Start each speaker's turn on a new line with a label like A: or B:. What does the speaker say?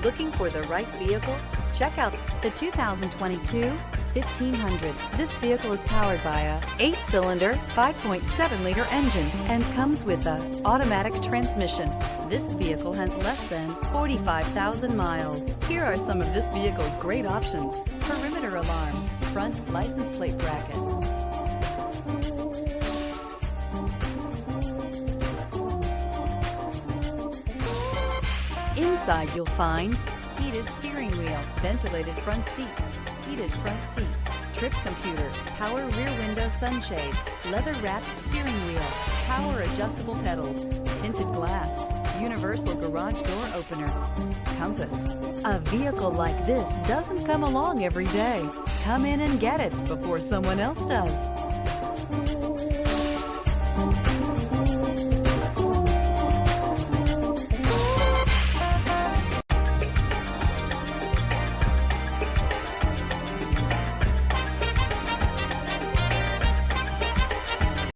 A: Looking for the right vehicle? Check out
B: the 2022 1500. This vehicle is powered by a 8-cylinder, 5.7-liter engine and comes with a automatic transmission. This vehicle has less than 45,000 miles. Here are some of this vehicle's great options: perimeter alarm, front license plate bracket, inside you'll find heated steering wheel, ventilated front seats, heated front seats, trip computer, power rear window sunshade, leather-wrapped steering wheel, power adjustable pedals, tinted glass, universal garage door opener, compass. A vehicle like this doesn't come along every day. Come in and get it before someone else does.